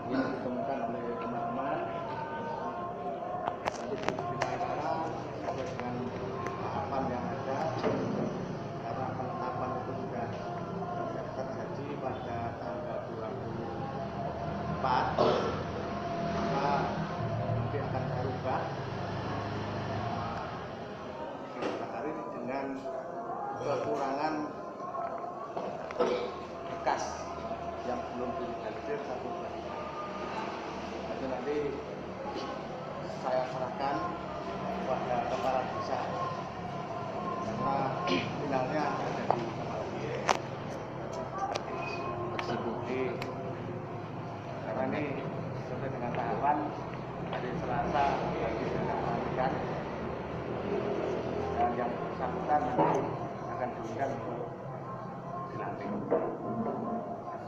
yang ditemukan oleh teman-teman nanti diupayakan sesuai dengan tahapan yang ada, karena penetapan itu sudah terjadi pada tanggal 24, maka nanti akan saya rubah hari dengan kekurangan bekas yang belum dilegalisir satu kali. Itu nanti saya serahkan kepada kepala desa, karena finalnya ada di kepala desa. Karena ini sesuai dengan tahapan hari Selasa bagi dilakukan, dan yang bersangkutan nanti akan diundang untuk dilantik.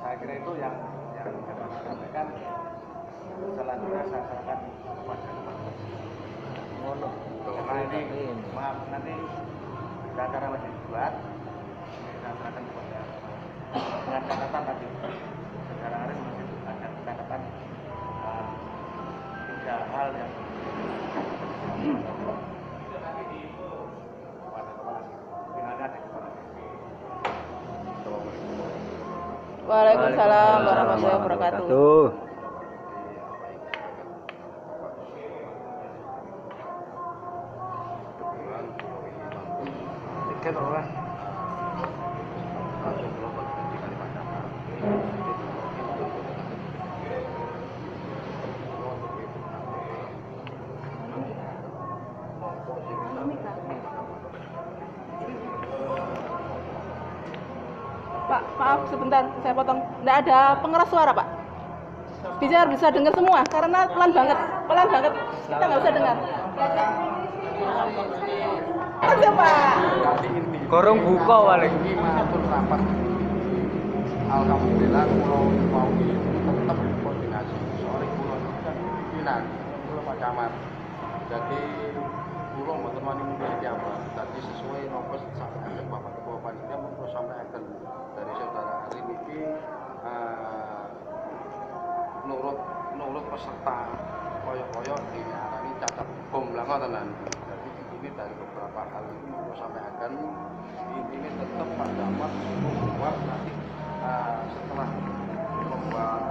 Saya kira itu yang dapat saya sampaikan. Selanjutnya saya serahkan kepada teman-teman. Karena ini maaf nanti acara masih dibuat, saya serahkan kepada dengan catatan tadi. Saudara Arif masih ada catatan 3 hal yang Waalaikumsalam warahmatullahi wabarakatuh. Pak, maaf sebentar, saya potong. Nggak ada pengeras suara, Pak. Bisa dengar semua, karena pelan banget. Kita nggak bisa dengar. Aja, Pak. Korong buka paling. Ini mengatur rapat. Alhamdulillah, pulau mau tetap koordinasi. Soalnya pulau itu kan pimpinan, pulau Pak Camat. Jadi pulau mau temani memiliki apa? Tadi sesuai nopes sampai ada Bapak Ketua Panitia mau sampai akan dari saudara Ari ini nurut peserta koyo-koyo ini cacat bom lah tenan. Jadi ini dari beberapa hal ini mau sampai akan ini tetap Pak Camat membuat nanti setelah membuat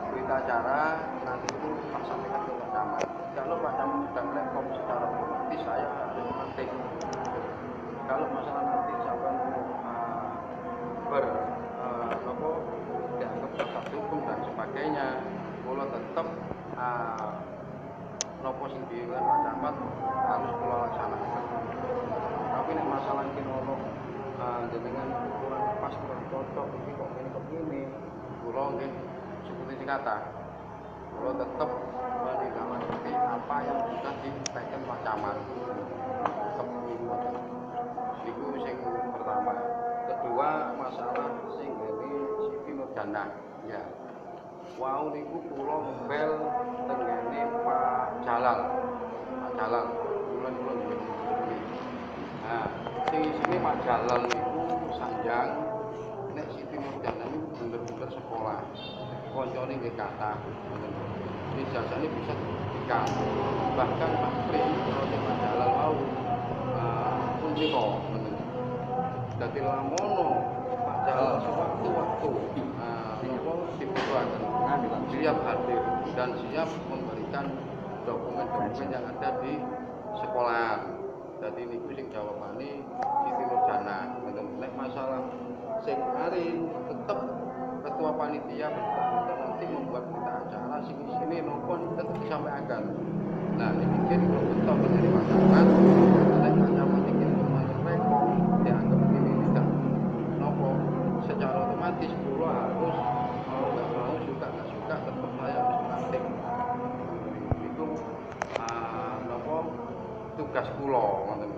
berita acara nanti itu Pak sampaikan ke Pak Camat. Kalau Pak Camat sudah melekom secara otomatis saya harus memantik. Kalau masalah nanti siapa dianggap cacat hukum dan sebagainya, kalau tetap nopo sendiri Pak Camat harus pulau laksanakan. Tapi ini masalah ini nopo dengan kurang pas kurang cocok ini kok ini pulau ini seperti kata pulau tetap menindaklanjuti apa yang sudah disampaikan Pak Camat. Tetap itu yang pertama. Kedua masalah sing ini Siti Nurjana ya. Wow niku kula bel tengene Pak Jalal. Bulan-bulan ini. Nah, sini Pak Jalal niku sanjang nek Siti Nurjana niku bener-bener sekolah. Koncone nggih kathah. Ijazahnya bisa dibuktikan. Bahkan Pak Pri kalau Pak Jalal mau kunci kok. Jadi lamono Pak Jalal sewaktu-waktu dibutuhkan siap hadir dan siap memberikan dokumen-dokumen yang ada di sekolah. Jadi ini sing jawabane Siti Nurjana. Nek masalah sing hari tetap ketua panitia nanti membuat berita acara sini nopo tetap disampaikan. Nah ini mungkin kalau betul menjadi masyarakat, nek Camat ingin menyampaikan dianggap ini tidak nopo secara otomatis pulau harus mau nggak mau suka nggak suka tetap saya harus melantik. Itu nopo tugas pulau ngoten.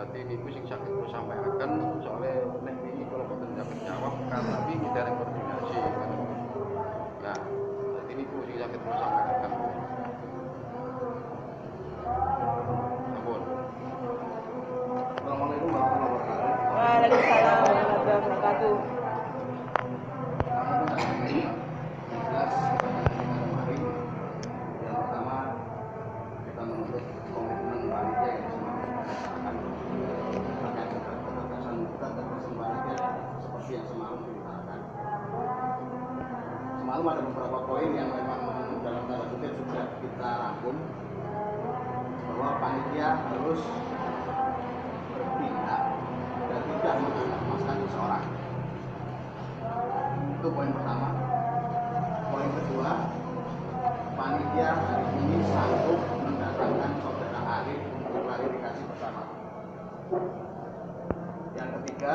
Jadi ini sing sakit ku sampaikan soalnya nek ini kalau boten jawab karena ini dari koordinasi. Nah, jadi ini sing sakit ku sampaikan. Ampun. Assalamualaikum warahmatullahi wabarakatuh. Waalaikumsalam warahmatullahi wabarakatuh. Lalu ada beberapa poin yang memang dalam tanda kutip sudah kita rangkum, bahwa panitia harus bertindak dan tidak mengatasnamakan seseorang. Itu poin pertama. Poin kedua, panitia hari ini sanggup mendatangkan saudara Arif untuk klarifikasi bersama. Yang ketiga,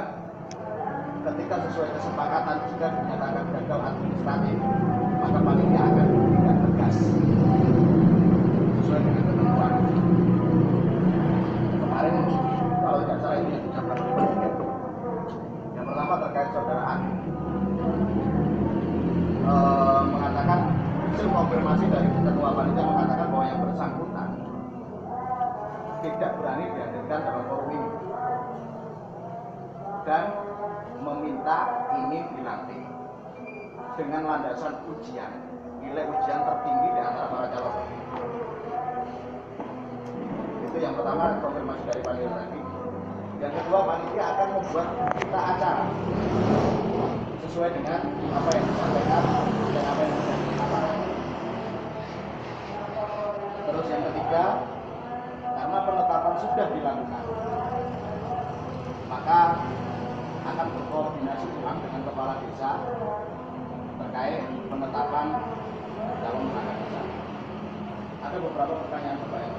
ketika sesuai kesepakatan jika dinyatakan gagal administratif, maka panitia akan bertindak tegas sesuai dengan ketentuan. Kemarin kalau tidak salah ini yang diucapkan oleh Presiden. Yang pertama terkait saudara Arif, mengatakan hasil konfirmasi dari ketua panitia mengatakan bahwa yang bersangkutan tidak berani dihadirkan dalam forum ini dan meminta ini dilantik dengan landasan ujian, nilai ujian tertinggi di antara para calon. Itu yang pertama, konfirmasi dari panitia tadi. Yang kedua, panitia akan membuat berita acara sesuai dengan apa yang disampaikan dan apa yang menjadi kesepakatan. Terus yang ketiga, karena penetapan sudah dilakukan, maka akan berkoordinasi ulang dengan kepala desa terkait penetapan calon perangkat desa. Ada beberapa pertanyaan terkait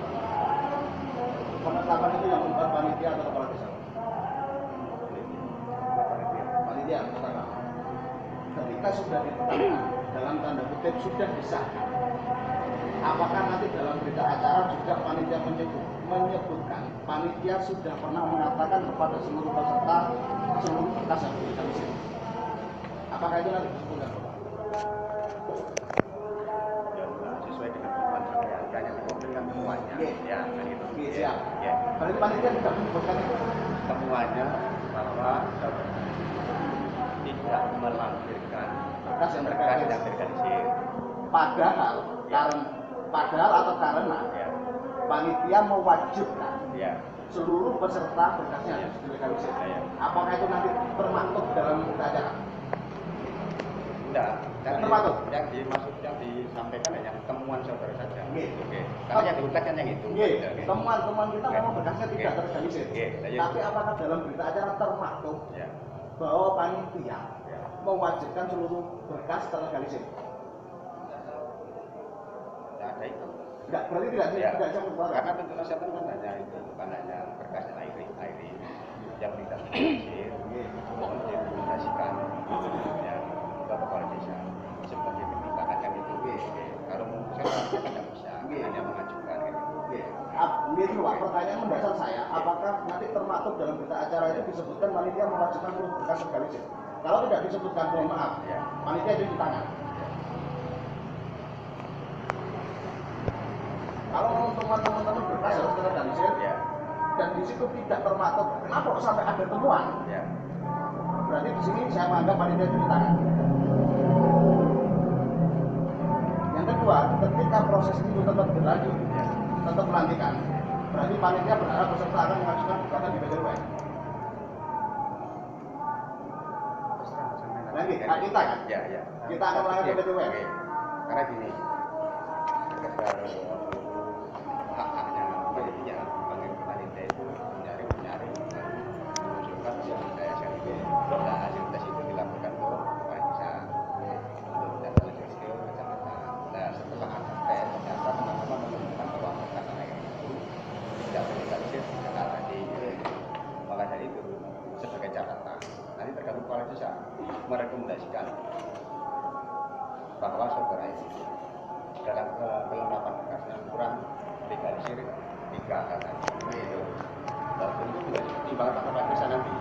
penetapan itu yang membuat panitia atau kepala desa? Panitia pertama. Ketika sudah ditetapkan, dalam tanda kutip sudah disahkan, apakah nanti dalam berita acara juga panitia menyebutkan panitia sudah pernah mengatakan kepada seluruh peserta seluruh berkas yang diberikan di sini? Apakah itu nanti disebutkan? Sesuai dengan temuan sampai hanya dikumpulkan temuannya. Ya, kan itu. Siap. Ya. Berarti panitia tidak menyebutkan itu? Temuannya bahwa tidak melampirkan Berkas yang terorganisir. Padahal atau karena Ya. panitia mewajibkan Ya. seluruh peserta berkasnya harus dilegalisir. Ya. Apakah itu nanti termaktub dalam berita acara? Tidak. Yang Yang disampaikan hanya temuan saudara saja. Oke. Oke. Karena yang diungkap kan yang itu. Oke. Oke. Temuan-temuan kita memang berkasnya tidak Oke. terorganisir. Oke. Tapi apakah dalam berita acara termaktub Ya. bahwa panitia Ya. mewajibkan seluruh berkas terorganisir? Tidak ada itu. Enggak, berarti tidak Ya. tidak bisa keluar. Karena tentu saja kan hanya itu, bukan hanya berkasnya air yang tidak terorganisir. Mohon direkomendasikan ya ke kepala desa sebagai pertimbangan kan itu. Kalau memutuskan kan tidak bisa, hanya mengajukan. Oke. Ini Pak, pertanyaan mendasar saya, apakah nanti termaktub dalam berita acara itu disebutkan panitia mewajibkan seluruh berkas terorganisir? Kalau tidak disebutkan, mohon maaf, Ya. panitia cuci tangan. Kalau teman-teman berkas harus terorganisir, Ya. dan di situ tidak termaktub, kenapa kok sampai ada temuan? Ya. Berarti di sini saya menganggap panitia cuci tangan. Yang kedua, ketika proses itu tetap berlanjut, tetap pelantikan, berarti panitia berharap peserta akan mengajukan gugatan di PT UN. Nanti, kita kan? Ya, ya. Kita akan melanggar ke PT UN. Oke. Karena gini, sekedar hak-haknya panitia sebagai panitia itu menyaring mengusulkan saya sendiri bahwa hasil tes itu dilakukan ke kepala desa untuk data lanjut ke kecamatan. Nah, setelah ada tes ternyata teman-teman menemukan bahwa berkas air itu tidak terlegalisir secara tadi. Maka dari itu sebagai catatan nanti tergantung kepala desa merekomendasikan bahwa saudara itu dalam kelengkapan berkasnya kurang legalisir 3 kata itu. Lalu itu juga dipertimbangkan kepala desa nanti.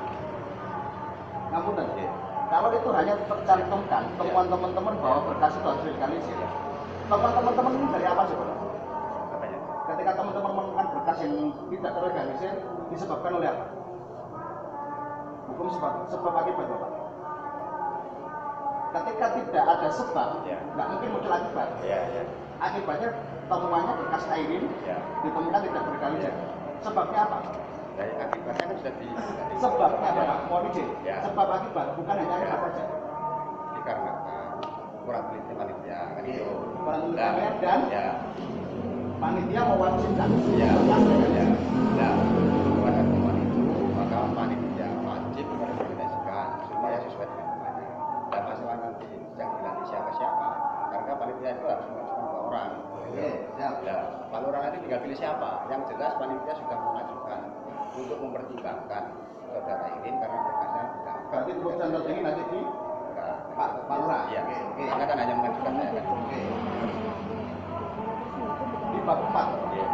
Namun nanti, kalau itu hanya tercantumkan temuan teman-teman bahwa berkas itu harus dilegalisir, teman-teman ini dari apa sih, Pak? Apanya? Ketika teman-teman menemukan berkas yang tidak terlegalisir, disebabkan oleh apa? Hukum sebab akibat, Bapak. Ketika tidak ada sebab, Ya. nggak mungkin muncul akibat. Ya, ya, Akibatnya temuannya berkas airin ya. ditemukan tidak berlegalisir. Sebabnya apa? Dari akibatnya kan sudah Sebabnya apa, Pak? Mohon izin. Ya. Sebab akibat bukan hanya akibat Ya. saja. Dikarenakan kurang teliti panitia kan itu. Kurang teliti dan ya panitia mewajibkan. Ya, ya. Nah, pada temuan itu maka panitia wajib merekomendasikan supaya sesuai dengan temannya. Dan masalah nanti yang dilantik siapa, karena panitia itu harus mengajukan 2 orang. Oke, siap. Ya, kalau orang nanti tinggal pilih siapa. Yang jelas panitia sudah mengajukan untuk mempertimbangkan saudara ini karena berkasnya tidak. Berarti keputusan tertinggi nanti di Pak Lurah. Iya. Oke. Karena kan hanya mengajukan saya kan. Oke. Di bab 4 Iya.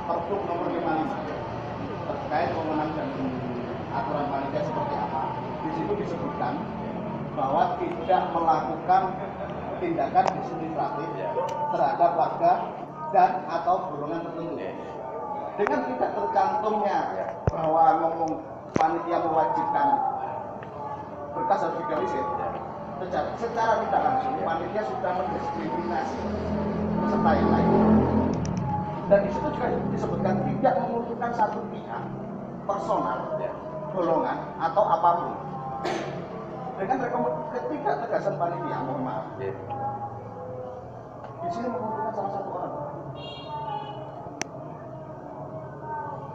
Perpu nomor 55 terkait wewenang dan aturan panitia seperti apa. Di situ disebutkan bahwa tidak melakukan tindakan diskriminatif Iya. terhadap warga dan atau golongan tertentu. Iya. Dengan tidak tercantumnya bahwa ngomong panitia mewajibkan berkas harus digalisir, secara tidak langsung panitia sudah mendiskriminasi peserta yang lain. Dan di situ juga disebutkan tidak menguntungkan satu pihak, personal, golongan atau apapun. Dengan ketidak tegasan panitia, mohon maaf, di sini menguntungkan salah satu orang.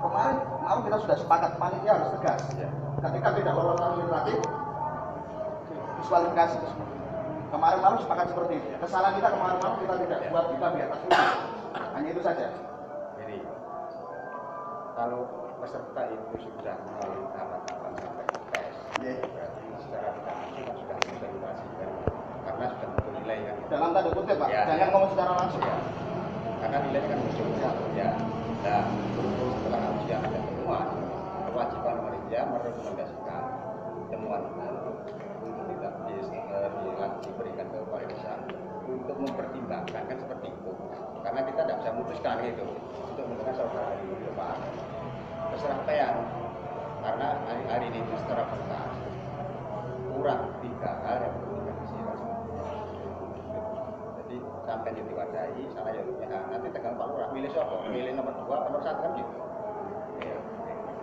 Kemarin kita sudah sepakat panitia harus tegas. Ketika tidak lolos administratif, diskualifikasi. Kemarin malam sepakat seperti itu. Kesalahan kita kemarin malam kita tidak buat, kita di atas itu. Hanya itu saja. Jadi kalau peserta itu sudah melalui tahapan sampai tes, berarti secara tidak langsung sudah mengevaluasi kan? Karena sudah muncul nilai kan. Dalam tanda kutip Pak, Ya. jangan ngomong secara langsung. Ya. Karena nilainya kan muncul ya. Nah, setelah ujian ada temuan, kewajiban panitia merekomendasikan temuan itu untuk diberikan ke kepala desa untuk mempertimbangkan kan seperti itu. Karena kita tidak bisa memutuskan gitu untuk menentukan saudara di depan keserapaian karena hari ini itu secara kertas kurang 3 hal yang perlu diantisipasi. Jadi sampai yang diwadahi salah ya nanti tegang Pak Lurah milih siapa? Milih nomor 2, nomor 1 kan gitu. Ya.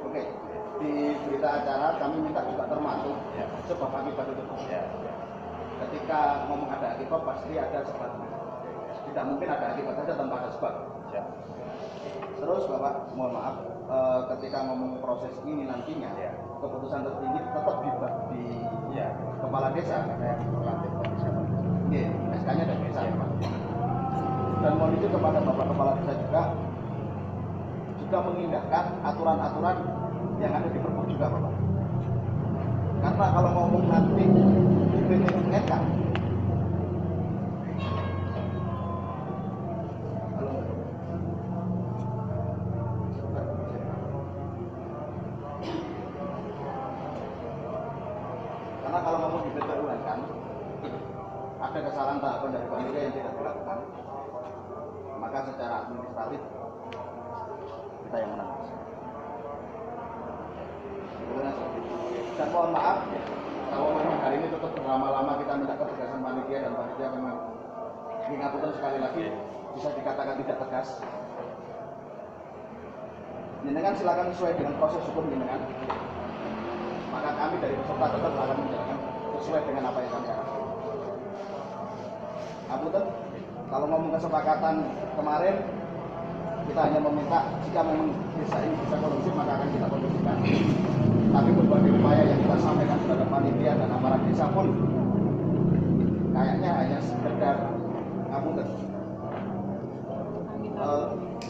Oke. Di berita acara kami minta juga termasuk Ya. sebab akibat itu. Ya. Ketika ngomong ada akibat pasti ada sebab. Tidak mungkin ada akibat saja tanpa ada sebab. Ya. Terus Bapak, mohon maaf, ketika ngomong proses ini nantinya, Ya. keputusan tertinggi tetap di Ya. kepala desa. Karena yang terlatih dari siapa? Iya, SK-nya dari desa Pak. Dan mohon izin kepada Bapak Kepala Desa juga mengindahkan aturan-aturan yang ada di Perpu juga Bapak. Karena kalau ngomong nanti dibenarkan, karena kalau ngomong dibenarkan, ada kesalahan tahapan dari panitia yang tidak dilakukan, maka secara administratif kita yang menang. Dan mohon maaf kalau memang hari ini tetap berlama-lama kita minta ketegasan panitia dan panitia memang ngapunten sekali lagi bisa dikatakan tidak tegas. Jenengan silakan sesuai dengan proses hukum jenengan. Maka kami dari peserta tetap akan menjalankan sesuai dengan apa yang kami harapkan. Ngapunten, kalau ngomong kesepakatan kemarin kita hanya meminta jika memang desa ini bisa kondusif maka akan kita kondusifkan. Tapi berbagai upaya yang kita sampaikan kepada panitia dan aparat desa pun kayaknya hanya sekedar ngapunten,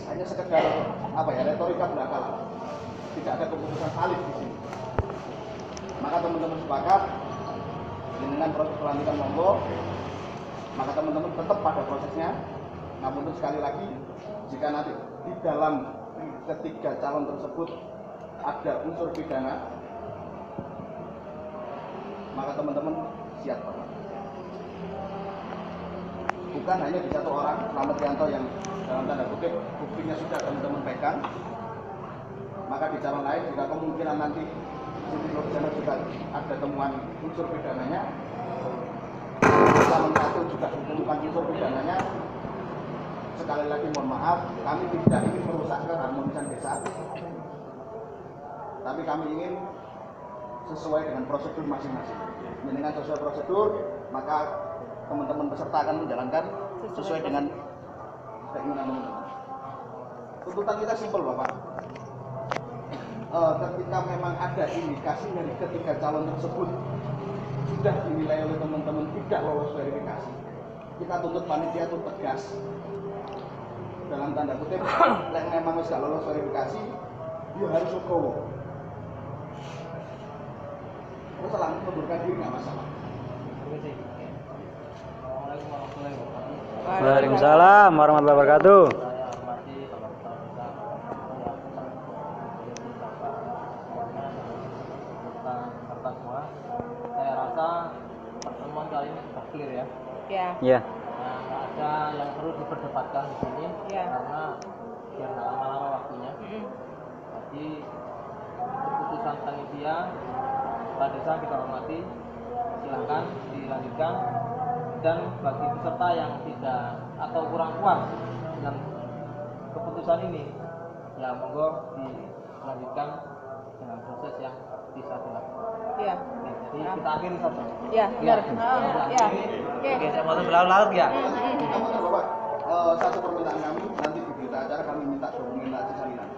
hanya sekedar apa ya, retorika belaka. Tidak ada keputusan valid di sini. Maka teman-teman sepakat dengan proses pelantikan monggo. Maka teman-teman tetap pada prosesnya. Ngapunten sekali lagi, jika nanti di dalam ketiga calon tersebut ada unsur pidana, maka teman-teman siap Bapak. Bukan hanya di satu orang, Slamet Yanto yang dalam tanda kutip buktinya sudah teman-teman pegang, maka di calon lain jika kemungkinan nanti Siti Nurjana juga ada temuan unsur pidananya, calon 1 juga ditemukan unsur pidananya. Sekali lagi mohon maaf, kami tidak ingin merusak keharmonisan desa, tapi kami ingin sesuai dengan prosedur masing-masing. Dengan sesuai prosedur, maka teman-teman peserta akan menjalankan sesuai dengan keinginan teman-teman. Tuntutan kita simpel Bapak. Ketika memang ada indikasi dari ketiga calon tersebut sudah dinilai oleh teman-teman tidak lolos verifikasi, kita tuntut panitia untuk tegas. Dalam tanda kutip, yang memang tidak lolos verifikasi, dia harus legowo. Terus langsung mundurkan diri nggak masalah. Waalaikumsalam warahmatullahi wabarakatuh. Saya rasa pertemuan kali ini sudah clear ya. Ya. Ya. Nah, nggak ada yang perlu diperdebatkan di sini Ya. karena biar nggak lama-lama waktunya. Jadi keputusan panitia Kepala Desa kita hormati, silahkan dilanjutkan. Dan bagi peserta yang tidak atau kurang puas dengan keputusan ini, ya monggo dilanjutkan dengan proses yang bisa dilakukan. Ya. Jadi kita akhiri saja. Ya, benar. Ya. Oke. Oke, saya mau berlarut-larut ya. Benar Bapak. Satu permintaan kami, nanti di berita acara kami minta dokumentasi salinan.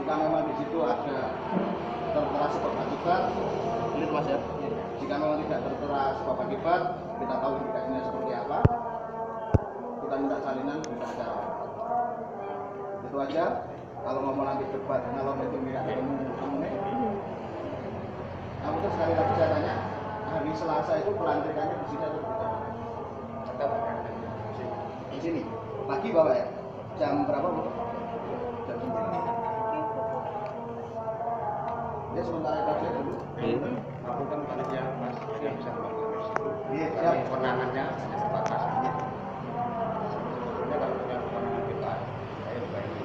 Jika memang di situ ada tertera sebab akibat, ini Mas ya. Jika memang tidak tertera sebab akibat, kita tahu indikasinya seperti apa. Kita minta salinan berita acara. Itu aja. Kalau ngomong nanti debat, kalau itu tidak ketemu, kamu tuh sekali lagi saya tanya, hari Selasa itu pelantikannya di sini atau di mana? Di sini. Pagi Bapak ya? Jam berapa Bu? Jam 9. Ya sementara itu aja dulu. Aku kan panitia Mas yang bisa melakukan itu. Iya, siap. Kewenangannya hanya sebatas ini. Sebetulnya kalau punya kewenangan kita, saya juga ingin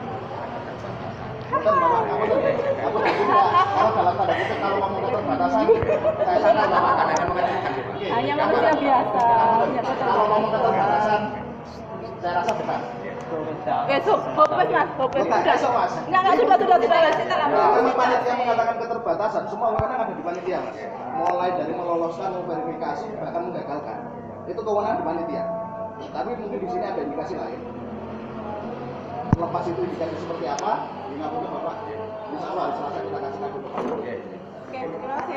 mengatakan batasan. Bukan Bapak, kamu kalau dalam tanda kutip kalau ngomong keterbatasan, saya sangka Bapak Karena mengatakan gitu. Hanya manusia biasa. Ya, betul. kalau ngomong keterbatasan, saya rasa benar. Oke, hopeless Mas, hopeless Bukan, sudah. esok, Mas. Enggak, sudah. Kami panitia mengatakan keterbatasan, semua wewenang ada di panitia Mas. Mulai dari meloloskan, memverifikasi, bahkan menggagalkan. Itu kewenangan di panitia. Tapi mungkin di sini ada indikasi lain. Lepas itu indikasi seperti apa, ingat Bapak. Insya Allah hari Selasa kita kasih kabar. Oke, terima kasih.